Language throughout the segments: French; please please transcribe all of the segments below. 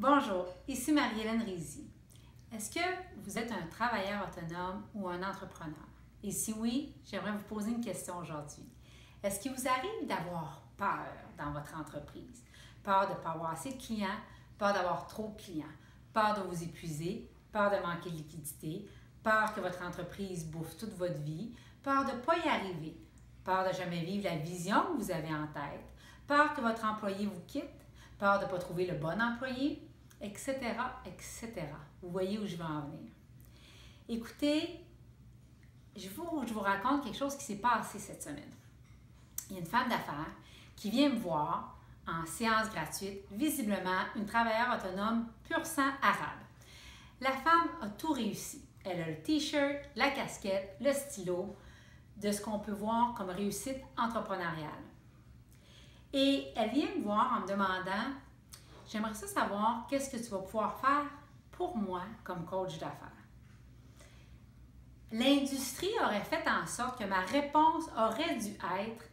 Bonjour, ici Marie-Hélène Rizzi. Est-ce que vous êtes un travailleur autonome ou un entrepreneur? Et si oui, j'aimerais vous poser une question aujourd'hui. Est-ce qu'il vous arrive d'avoir peur dans votre entreprise? Peur de ne pas avoir assez de clients, peur d'avoir trop de clients, peur de vous épuiser, peur de manquer de liquidité, peur que votre entreprise bouffe toute votre vie, peur de ne pas y arriver, peur de jamais vivre la vision que vous avez en tête, peur que votre employé vous quitte, peur de ne pas trouver le bon employé, etc., etc. Vous voyez où je veux en venir. Écoutez, je vous raconte quelque chose qui s'est passé cette semaine. Il y a une femme d'affaires qui vient me voir en séance gratuite, visiblement une travailleuse autonome pur sang arabe. La femme a tout réussi. Elle a le t-shirt, la casquette, le stylo, de ce qu'on peut voir comme réussite entrepreneuriale. Et elle vient me voir en me demandant: j'aimerais savoir qu'est-ce que tu vas pouvoir faire pour moi comme coach d'affaires. L'industrie aurait fait en sorte que ma réponse aurait dû être: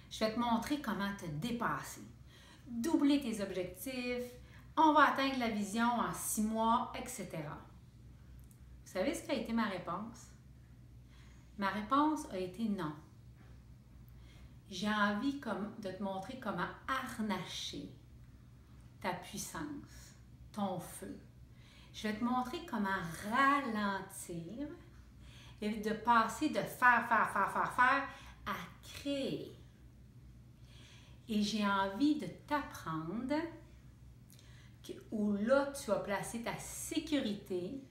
je vais te montrer comment te dépasser, doubler tes objectifs, on va atteindre la vision en 6 mois, etc. Vous savez ce qu'a été ma réponse? Ma réponse a été non. J'ai envie de te montrer comment harnacher ta puissance, ton feu. Je vais te montrer comment ralentir et de passer de faire à créer. Et j'ai envie de t'apprendre où là, tu vas placer ta sécurité,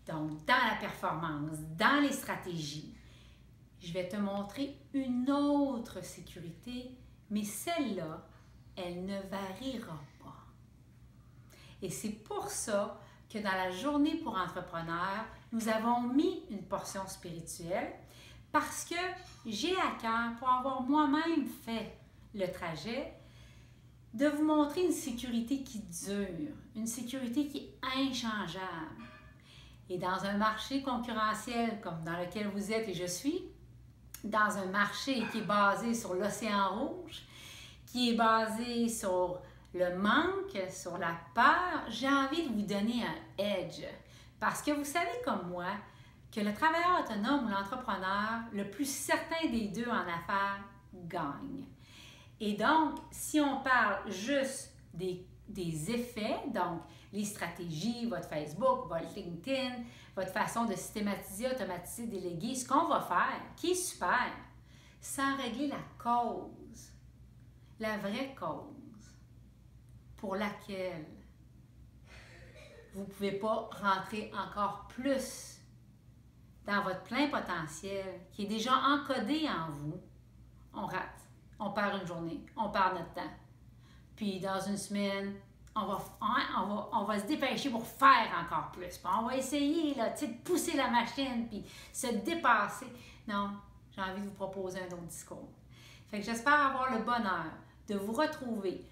donc dans la performance, dans les stratégies. Je vais te montrer une autre sécurité, mais celle-là, elle ne variera pas. Et c'est pour ça que dans la journée pour entrepreneurs, nous avons mis une portion spirituelle parce que j'ai à cœur, pour avoir moi-même fait le trajet, de vous montrer une sécurité qui dure, une sécurité qui est inchangeable. Et dans un marché concurrentiel comme dans lequel vous êtes et je suis, dans un marché qui est basé sur l'océan rouge, qui est basé sur le manque, sur la peur, j'ai envie de vous donner un edge. Parce que vous savez comme moi que le travailleur autonome ou l'entrepreneur, le plus certain des deux en affaires, gagne. Et donc, si on parle juste des effets, donc les stratégies, votre Facebook, votre LinkedIn, votre façon de systématiser, automatiser, déléguer, ce qu'on va faire, qui est super, sans régler la cause, la vraie cause pour laquelle vous ne pouvez pas rentrer encore plus dans votre plein potentiel qui est déjà encodé en vous, on rate. On perd une journée, on perd notre temps. Puis dans une semaine, on va se dépêcher pour faire encore plus. Puis on va essayer là, de pousser la machine puis se dépasser. Non, j'ai envie de vous proposer un autre discours. Fait que j'espère avoir le bonheur de vous retrouver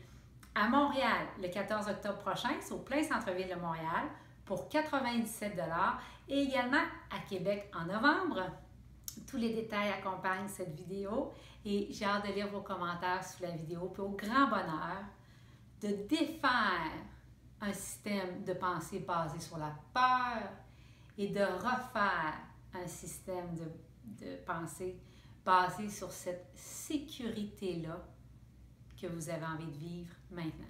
à Montréal le 14 octobre prochain, c'est au plein centre-ville de Montréal, pour 97 $ et également à Québec en novembre. Tous les détails accompagnent cette vidéo et j'ai hâte de lire vos commentaires sous la vidéo. Puis au grand bonheur de défaire un système de pensée basé sur la peur et de refaire un système de pensée basé sur cette sécurité-là que vous avez envie de vivre maintenant.